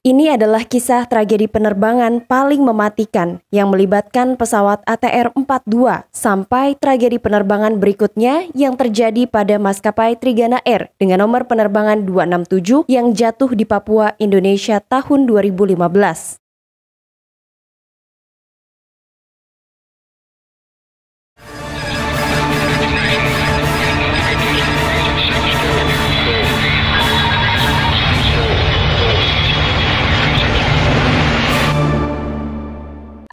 Ini adalah kisah tragedi penerbangan paling mematikan yang melibatkan pesawat ATR-42 sampai tragedi penerbangan berikutnya yang terjadi pada maskapai Trigana Air dengan nomor penerbangan 267 yang jatuh di Papua, Indonesia tahun 2015.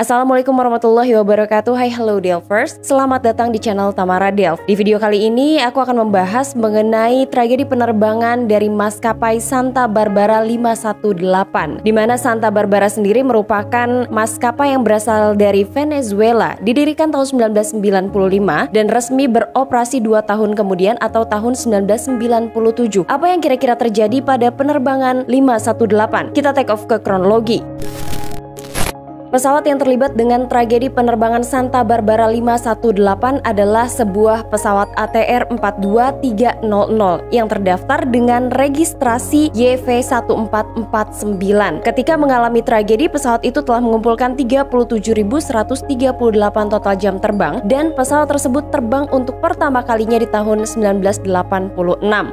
Assalamualaikum warahmatullahi wabarakatuh. Hai, hello Delvers. Selamat datang di channel Tamara Delv. Di video kali ini aku akan membahas mengenai tragedi penerbangan dari maskapai Santa Barbara 518, di mana Santa Barbara sendiri merupakan maskapai yang berasal dari Venezuela, didirikan tahun 1995 dan resmi beroperasi 2 tahun kemudian atau tahun 1997. Apa yang kira-kira terjadi pada penerbangan 518? Kita take off ke kronologi. Pesawat yang terlibat dengan tragedi penerbangan Santa Barbara 518 adalah sebuah pesawat ATR-42300 yang terdaftar dengan registrasi YV1449. Ketika mengalami tragedi, pesawat itu telah mengumpulkan 37.138 total jam terbang dan pesawat tersebut terbang untuk pertama kalinya di tahun 1986.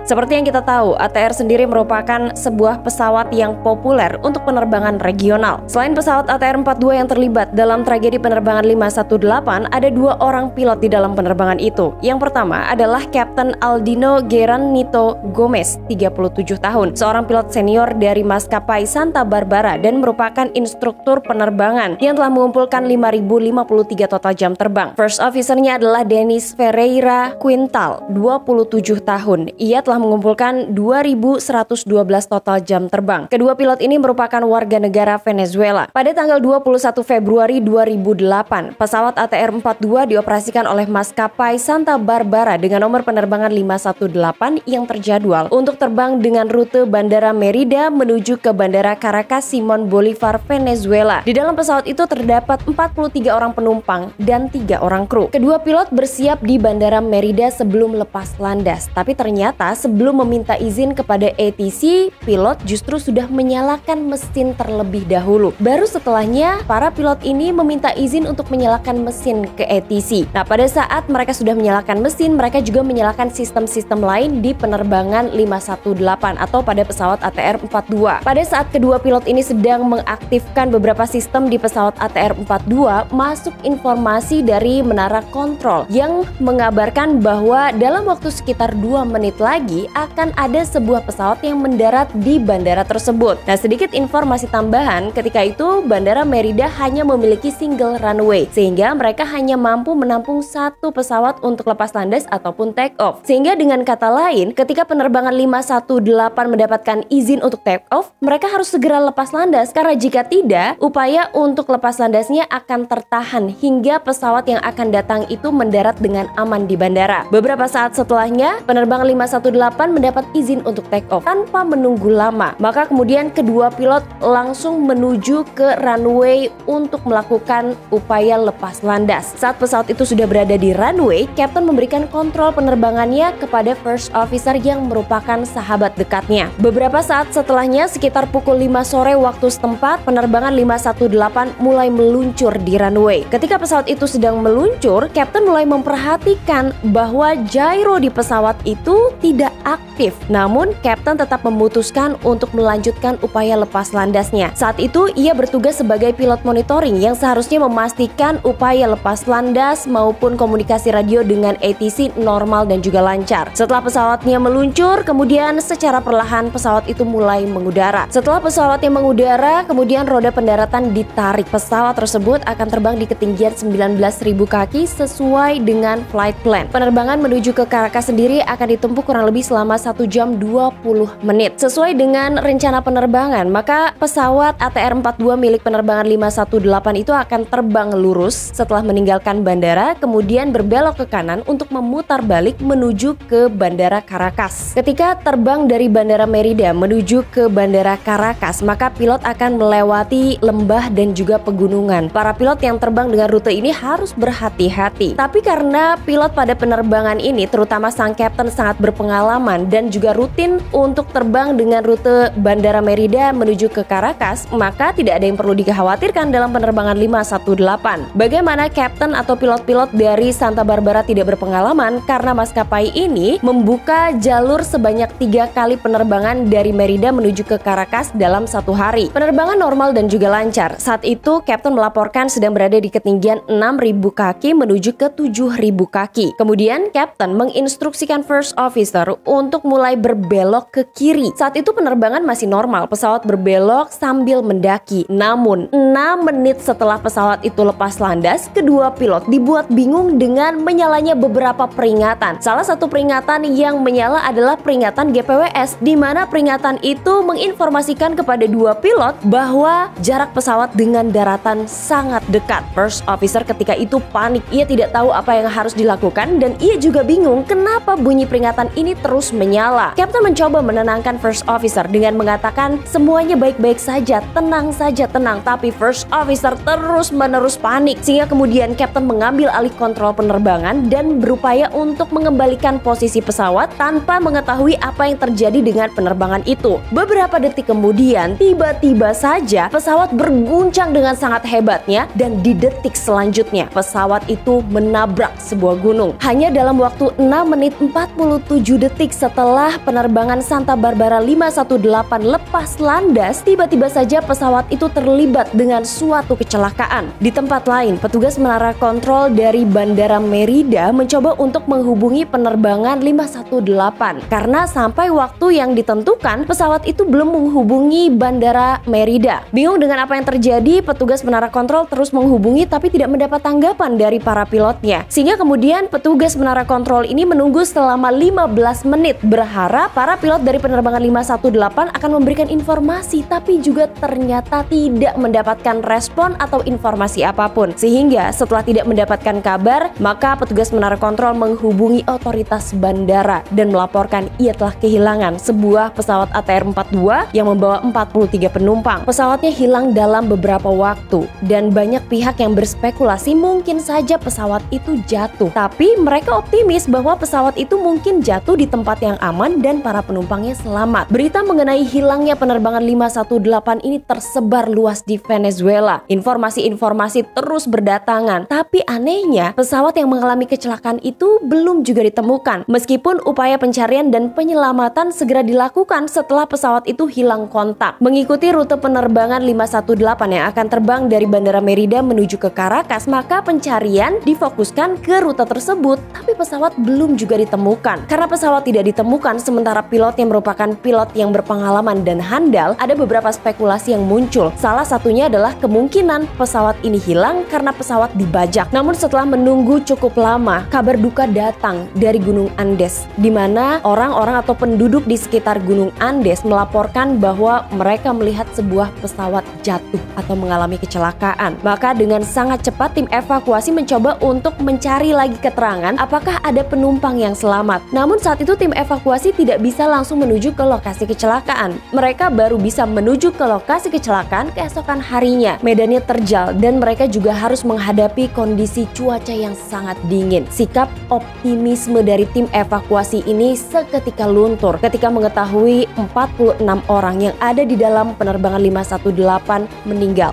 Seperti yang kita tahu, ATR sendiri merupakan sebuah pesawat yang populer untuk penerbangan regional. Selain pesawat ATR-42 yang terlibat dalam tragedi penerbangan 518, ada 2 orang pilot di dalam penerbangan itu. Yang pertama adalah Kapten Aldino Geranito Gomez, 37 tahun, seorang pilot senior dari maskapai Santa Barbara dan merupakan instruktur penerbangan yang telah mengumpulkan 5.053 total jam terbang. First officer-nya adalah Dennis Ferreira Quintal, 27 tahun. Ia telah mengumpulkan 2.112 total jam terbang. Kedua pilot ini merupakan warga negara Venezuela. Pada tanggal 21 Februari 2008, pesawat ATR-42 dioperasikan oleh maskapai Santa Barbara dengan nomor penerbangan 518 yang terjadwal untuk terbang dengan rute Bandara Merida menuju ke Bandara Caracas Simon Bolivar, Venezuela. Di dalam pesawat itu terdapat 43 orang penumpang dan 3 orang kru. Kedua pilot bersiap di Bandara Merida sebelum lepas landas, tapi ternyata sebelum meminta izin kepada ATC, pilot justru sudah menyalakan mesin terlebih dahulu. Baru setelahnya, para pilot ini meminta izin untuk menyalakan mesin ke ATC. Nah, pada saat mereka sudah menyalakan mesin, mereka juga menyalakan sistem-sistem lain di penerbangan 518 atau pada pesawat ATR-42. Pada saat kedua pilot ini sedang mengaktifkan beberapa sistem di pesawat ATR-42, masuk informasi dari menara kontrol yang mengabarkan bahwa dalam waktu sekitar 2 menit lagi akan ada sebuah pesawat yang mendarat di bandara tersebut. Nah, sedikit informasi tambahan, ketika itu Bandara Merida hanya memiliki single runway, sehingga mereka hanya mampu menampung 1 pesawat untuk lepas landas ataupun take off. Sehingga dengan kata lain, ketika penerbangan 518 mendapatkan izin untuk take off, mereka harus segera lepas landas, karena jika tidak, upaya untuk lepas landasnya akan tertahan hingga pesawat yang akan datang itu mendarat dengan aman di bandara. Beberapa saat setelahnya, penerbangan 518 mendapat izin untuk take off tanpa menunggu lama. Maka kemudian kedua pilot langsung menuju ke runway untuk melakukan upaya lepas landas. Saat pesawat itu sudah berada di runway, Kapten memberikan kontrol penerbangannya kepada first officer yang merupakan sahabat dekatnya. Beberapa saat setelahnya, sekitar pukul 5 sore waktu setempat, penerbangan 518 mulai meluncur di runway. Ketika pesawat itu sedang meluncur, Kapten mulai memperhatikan bahwa gyro di pesawat itu tidak aktif. Namun, Kapten tetap memutuskan untuk melanjutkan upaya lepas landasnya. Saat itu, ia bertugas sebagai pilot monitoring yang seharusnya memastikan upaya lepas landas maupun komunikasi radio dengan ATC normal dan juga lancar. Setelah pesawatnya meluncur, kemudian secara perlahan pesawat itu mulai mengudara. Setelah pesawatnya mengudara, kemudian roda pendaratan ditarik. Pesawat tersebut akan terbang di ketinggian 19.000 kaki sesuai dengan flight plan. Penerbangan menuju ke Caracas sendiri akan ditempuh kurang lebih selama 1 jam 20 menit. Sesuai dengan rencana penerbangan, maka pesawat ATR-42 milik penerbangan 518 itu akan terbang lurus setelah meninggalkan bandara, kemudian berbelok ke kanan untuk memutar balik menuju ke Bandara Caracas. Ketika terbang dari Bandara Merida menuju ke Bandara Caracas, maka pilot akan melewati lembah dan juga pegunungan. Para pilot yang terbang dengan rute ini harus berhati-hati. Tapi karena pilot pada penerbangan ini, terutama sang kapten, sangat berpengalaman dan juga rutin untuk terbang dengan rute Bandara Merida menuju ke Caracas, maka tidak ada yang perlu dikhawatirkan dalam penerbangan 518. Bagaimana kapten atau pilot-pilot dari Santa Barbara tidak berpengalaman karena maskapai ini membuka jalur sebanyak 3 kali penerbangan dari Merida menuju ke Caracas dalam satu hari. Penerbangan normal dan juga lancar. Saat itu kapten melaporkan sedang berada di ketinggian 6.000 kaki menuju ke 7.000 kaki. Kemudian kapten menginstruksikan first officer untuk mulai berbelok ke kiri. Saat itu penerbangan masih normal, pesawat berbelok sambil mendaki. Namun 6 menit setelah pesawat itu lepas landas, kedua pilot dibuat bingung dengan menyalanya beberapa peringatan. Salah satu peringatan yang menyala adalah peringatan GPWS, di mana peringatan itu menginformasikan kepada dua pilot bahwa jarak pesawat dengan daratan sangat dekat. First officer ketika itu panik, ia tidak tahu apa yang harus dilakukan dan ia juga bingung kenapa bunyi peringatan ini terus menyala. Kapten mencoba menenangkan first officer dengan mengatakan semuanya baik-baik saja, tenang saja, tenang. Tapi first officer terus-menerus panik, sehingga kemudian kapten mengambil alih kontrol penerbangan dan berupaya untuk mengembalikan posisi pesawat tanpa mengetahui apa yang terjadi dengan penerbangan itu. Beberapa detik kemudian, tiba-tiba saja pesawat berguncang dengan sangat hebatnya dan di detik selanjutnya pesawat itu menabrak sebuah gunung. Hanya dalam waktu 6 menit 47 detik setelah penerbangan Santa Barbara 518 lepas landas, tiba-tiba saja pesawat itu terlibat dengan suatu kecelakaan. Di tempat lain, petugas menara kontrol dari Bandara Merida mencoba untuk menghubungi penerbangan 518 karena sampai waktu yang ditentukan pesawat itu belum menghubungi Bandara Merida. Bingung dengan apa yang terjadi, petugas menara kontrol terus menghubungi tapi tidak mendapat tanggapan dari para pilotnya. Sehingga kemudian petugas menara kontrol ini menunggu selama 15 menit berharap para pilot dari penerbangan 518 akan memberikan informasi, tapi juga ternyata tidak mendapatkan respon atau informasi apapun. Sehingga setelah tidak mendapatkan kabar, maka petugas menara kontrol menghubungi otoritas bandara dan melaporkan ia telah kehilangan sebuah pesawat ATR-42 yang membawa 43 penumpang. Pesawatnya hilang dalam beberapa waktu dan banyak pihak yang berspekulasi mungkin saja pesawat itu jatuh. Tapi mereka optimis bahwa pesawat itu mungkin jatuh di tempat yang aman dan para penumpangnya selamat. Berita mengenai hilangnya penerbangan 518 ini tersebar luas di Venezuela. Informasi-informasi terus berdatangan, tapi anehnya pesawat yang mengalami kecelakaan itu belum juga ditemukan. Meskipun upaya pencarian dan penyelamatan segera dilakukan setelah pesawat itu hilang kontak. Mengikuti rute penerbangan 518 yang akan terbang dari Bandara Merida menuju ke Caracas, maka pencarian difokuskan ke rute tersebut, tapi pesawat belum juga ditemukan. Karena pesawat tidak ditemukan, sementara pilot yang merupakan pilot yang berpengalaman dan handal, ada beberapa spekulasi yang muncul. Salah satunya adalah kemungkinan pesawat ini hilang karena pesawat dibajak. Namun setelah menunggu cukup lama, kabar duka datang dari Gunung Andes, di mana orang-orang atau penduduk di sekitar Gunung Andes melaporkan bahwa mereka melihat sebuah pesawat jatuh atau mengalami kecelakaan. Maka dengan sangat cepat tim evakuasi mencoba untuk mencari lagi keterangan apakah ada penumpang yang selamat. Namun saat itu tim evakuasi tidak bisa langsung menuju ke lokasi kecelakaan. Mereka baru bisa menuju ke lokasi kecelakaan keesokan harinya. Medannya terjal dan mereka juga harus menghadapi kondisi cuaca yang sangat dingin. Sikap optimisme dari tim evakuasi ini seketika luntur ketika mengetahui 46 orang yang ada di dalam penerbangan 518 meninggal.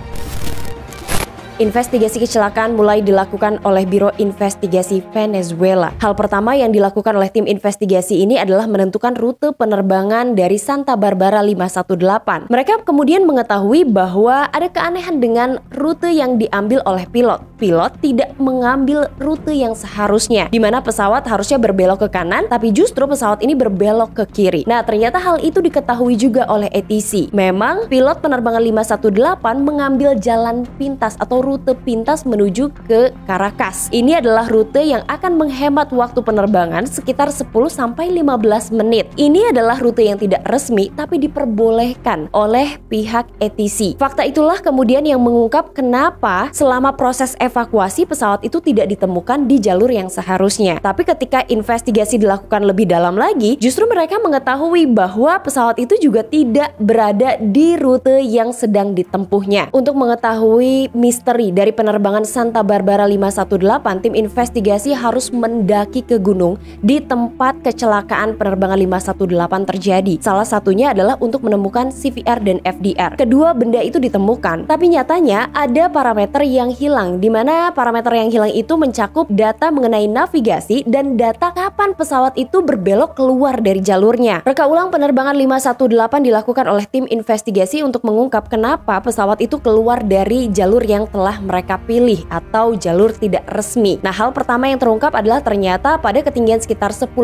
Investigasi kecelakaan mulai dilakukan oleh Biro Investigasi Venezuela. Hal pertama yang dilakukan oleh tim investigasi ini adalah menentukan rute penerbangan dari Santa Barbara 518. Mereka kemudian mengetahui bahwa ada keanehan dengan rute yang diambil oleh pilot. Pilot tidak mengambil rute yang seharusnya, di mana pesawat harusnya berbelok ke kanan, tapi justru pesawat ini berbelok ke kiri. Nah, ternyata hal itu diketahui juga oleh ATC. Memang pilot penerbangan 518 mengambil jalan pintas atau rute pintas menuju ke Caracas. Ini adalah rute yang akan menghemat waktu penerbangan sekitar 10-15 menit. Ini adalah rute yang tidak resmi tapi diperbolehkan oleh pihak ATC. Fakta itulah kemudian yang mengungkap kenapa selama proses evakuasi pesawat itu tidak ditemukan di jalur yang seharusnya. Tapi ketika investigasi dilakukan lebih dalam lagi, justru mereka mengetahui bahwa pesawat itu juga tidak berada di rute yang sedang ditempuhnya. Untuk mengetahui misteri dari penerbangan Santa Barbara 518, tim investigasi harus mendaki ke gunung di tempat kecelakaan penerbangan 518 terjadi. Salah satunya adalah untuk menemukan CVR dan FDR. Kedua benda itu ditemukan, tapi nyatanya ada parameter yang hilang, di mana parameter yang hilang itu mencakup data mengenai navigasi dan data kapan pesawat itu berbelok keluar dari jalurnya. Reka ulang penerbangan 518 dilakukan oleh tim investigasi untuk mengungkap kenapa pesawat itu keluar dari jalur yang telah mereka pilih atau jalur tidak resmi. Nah, hal pertama yang terungkap adalah ternyata pada ketinggian sekitar 10.000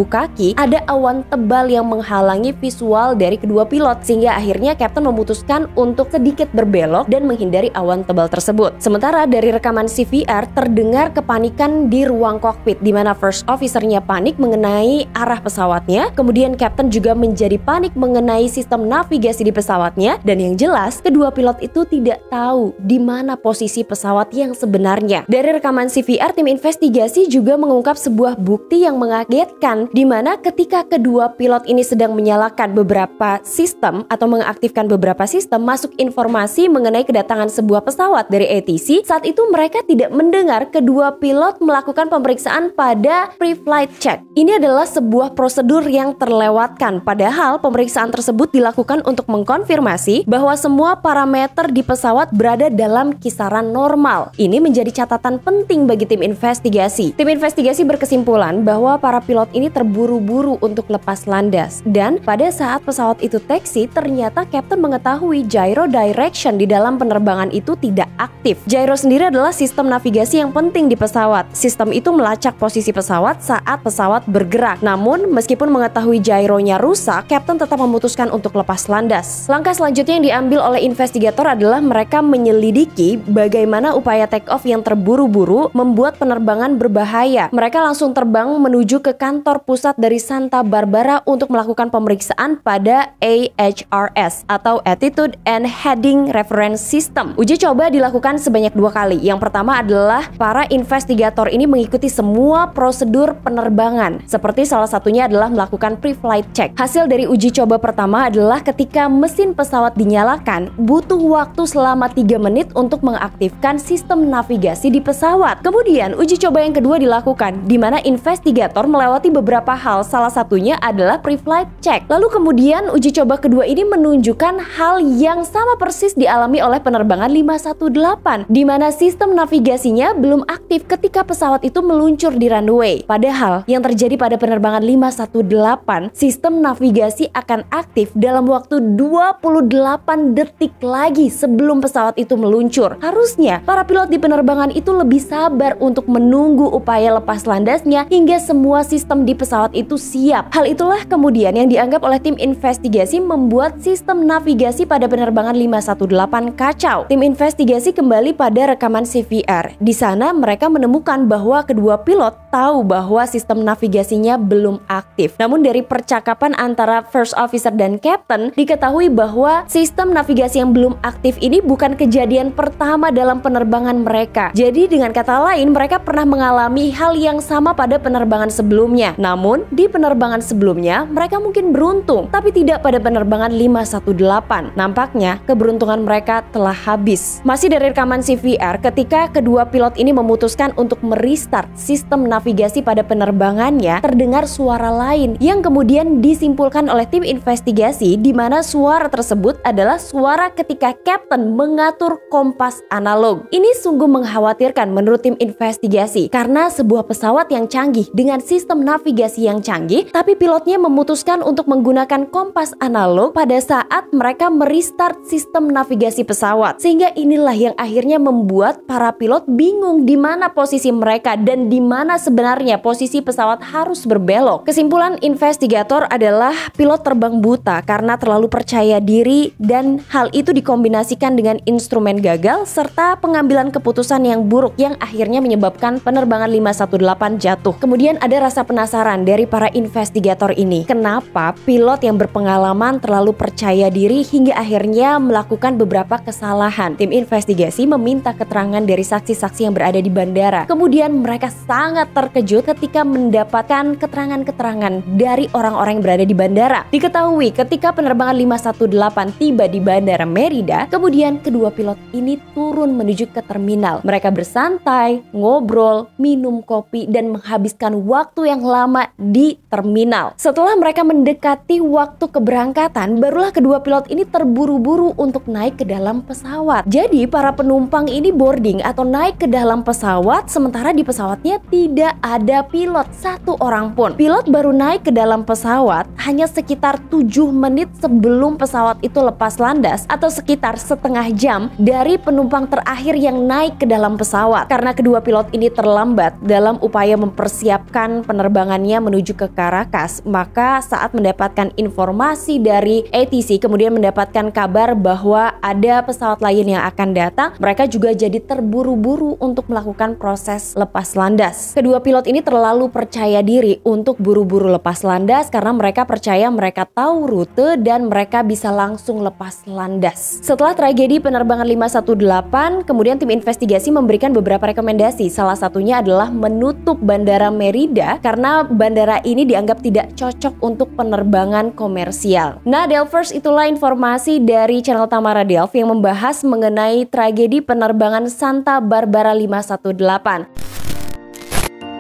kaki ada awan tebal yang menghalangi visual dari kedua pilot, sehingga akhirnya kapten memutuskan untuk sedikit berbelok dan menghindari awan tebal tersebut. Sementara dari rekaman CVR terdengar kepanikan di ruang kokpit, di mana first officer-nya panik mengenai arah pesawatnya, kemudian kapten juga menjadi panik mengenai sistem navigasi di pesawatnya, dan yang jelas kedua pilot itu tidak tahu di mana posisi pesawat yang sebenarnya. Dari rekaman CVR, tim investigasi juga mengungkap sebuah bukti yang mengagetkan, di mana ketika kedua pilot ini sedang menyalakan beberapa sistem atau mengaktifkan beberapa sistem, masuk informasi mengenai kedatangan sebuah pesawat dari ATC. Saat itu mereka tidak mendengar kedua pilot melakukan pemeriksaan pada pre-flight check. Ini adalah sebuah prosedur yang terlewatkan, padahal pemeriksaan tersebut dilakukan untuk mengkonfirmasi bahwa semua parameter di pesawat berada dalam kisaran normal. Ini menjadi catatan penting bagi tim investigasi. Tim investigasi berkesimpulan bahwa para pilot ini terburu-buru untuk lepas landas, dan pada saat pesawat itu taxi, ternyata kapten mengetahui gyro direction di dalam penerbangan itu tidak aktif. Gyro sendiri adalah sistem navigasi yang penting di pesawat. Sistem itu melacak posisi pesawat saat pesawat bergerak. Namun, meskipun mengetahui gyronya rusak, kapten tetap memutuskan untuk lepas landas. Langkah selanjutnya yang diambil oleh investigator adalah mereka menyelidiki bagaimana upaya take off yang terburu-buru membuat penerbangan berbahaya. Mereka langsung terbang menuju ke kantor pusat dari Santa Barbara untuk melakukan pemeriksaan pada AHRS atau Attitude and Heading Reference System. Uji coba dilakukan sebanyak 2 kali. Yang pertama adalah para investigator ini mengikuti semua prosedur penerbangan, seperti salah satunya adalah melakukan pre-flight check. Hasil dari uji coba pertama adalah ketika mesin pesawat dinyalakan, butuh waktu selama 3 menit untuk mengaktifkan sistem navigasi di pesawat. Kemudian uji coba yang kedua dilakukan, di mana investigator melewati beberapa hal, salah satunya adalah pre-flight check. Lalu kemudian uji coba kedua ini menunjukkan hal yang sama persis dialami oleh penerbangan 518, di mana sistem navigasinya belum aktif ketika pesawat itu meluncur di runway. Padahal yang terjadi pada penerbangan 518, sistem navigasi akan aktif dalam waktu 28 detik lagi sebelum pesawat itu meluncur. Harusnya para pilot di penerbangan itu lebih sabar untuk menunggu upaya lepas landasnya hingga semua sistem di pesawat itu siap. Hal itulah kemudian yang dianggap oleh tim investigasi membuat sistem navigasi pada penerbangan 518 kacau. Tim investigasi kembali pada rekaman CVR. Di sana mereka menemukan bahwa kedua pilot tahu bahwa sistem navigasinya belum aktif. Namun dari percakapan antara first officer dan captain diketahui bahwa sistem navigasi yang belum aktif ini bukan kejadian pertama dalam penerbangan mereka. Jadi dengan kata lain, mereka pernah mengalami hal yang sama pada penerbangan sebelumnya. Namun di penerbangan sebelumnya mereka mungkin beruntung, tapi tidak pada penerbangan 518. Nampaknya keberuntungan mereka telah habis. Masih dari rekaman CVR, ketika kedua pilot ini memutuskan untuk merestart sistem navigasi pada penerbangannya, terdengar suara lain yang kemudian disimpulkan oleh tim investigasi, di mana suara tersebut adalah suara ketika kapten mengatur kompas analog. Ini sungguh mengkhawatirkan menurut tim investigasi, karena sebuah pesawat yang canggih dengan sistem navigasi yang canggih, tapi pilotnya memutuskan untuk menggunakan kompas analog pada saat mereka merestart sistem navigasi pesawat. Sehingga inilah yang akhirnya membuat para pilot bingung di mana posisi mereka dan di mana sebenarnya posisi pesawat harus berbelok. Kesimpulan investigator adalah pilot terbang buta karena terlalu percaya diri, dan hal itu dikombinasikan dengan instrumen gagal serta pengambilan keputusan yang buruk yang akhirnya menyebabkan penerbangan 518 jatuh. Kemudian ada rasa penasaran dari para investigator ini. Kenapa pilot yang berpengalaman terlalu percaya diri hingga akhirnya melakukan beberapa kesalahan? Tim investigasi meminta keterangan dari saksi-saksi yang berada di bandara. Kemudian mereka sangat terkejut ketika mendapatkan keterangan-keterangan dari orang-orang yang berada di bandara. Diketahui ketika penerbangan 518 tiba di Bandara Merida, kemudian kedua pilot ini turun menuju ke terminal. Mereka bersantai, ngobrol, minum kopi, dan menghabiskan waktu yang lama di terminal. Setelah mereka mendekati waktu keberangkatan, barulah kedua pilot ini terburu-buru untuk naik ke dalam pesawat. Jadi para penumpang ini boarding atau naik ke dalam pesawat, sementara di pesawatnya tidak ada pilot satu orang pun. Pilot baru naik ke dalam pesawat hanya sekitar 7 menit sebelum pesawat itu lepas landas, atau sekitar setengah jam dari penumpang terakhir yang naik ke dalam pesawat. Karena kedua pilot ini terlambat dalam upaya mempersiapkan penerbangannya menuju ke Caracas, maka saat mendapatkan informasi dari ATC, kemudian mendapatkan kabar bahwa ada pesawat lain yang akan datang, mereka juga jadi terburu-buru untuk melakukan proses lepas landas. Kedua pilot ini terlalu percaya diri untuk buru-buru lepas landas karena mereka percaya mereka tahu rute dan mereka bisa langsung lepas landas. Setelah tragedi penerbangan 518, kemudian tim investigasi memberikan beberapa rekomendasi. Salah satunya adalah menutup Bandara Merida karena bandara ini dianggap tidak cocok untuk penerbangan komersial. Nah, Delvers, itulah informasi dari channel Tamara Delv yang membahas mengenai tragedi penerbangan Santa Barbara 518.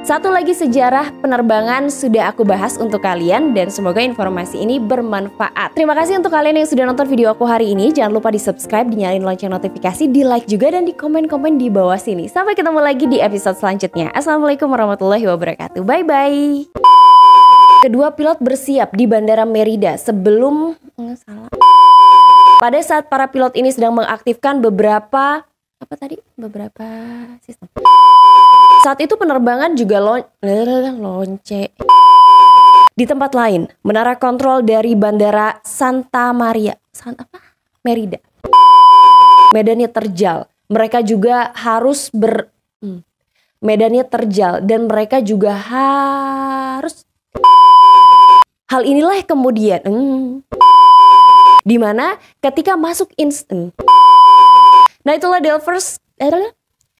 Satu lagi sejarah penerbangan sudah aku bahas untuk kalian dan semoga informasi ini bermanfaat. Terima kasih untuk kalian yang sudah nonton video aku hari ini. Jangan lupa di subscribe, dinyalain lonceng notifikasi, di like juga, dan di komen-komen di bawah sini. Sampai ketemu lagi di episode selanjutnya. Assalamualaikum warahmatullahi wabarakatuh. Bye-bye. Kedua pilot bersiap di Bandara Merida sebelum... Pada saat para pilot ini sedang mengaktifkan beberapa sistem. Saat itu penerbangan juga lonce. Di tempat lain, menara kontrol dari Bandara Santa Maria, Merida. Medannya terjal. Mereka juga harus medannya terjal dan mereka juga harus. Hal inilah kemudian di mana ketika masuk instant. Nah, itulah Delvers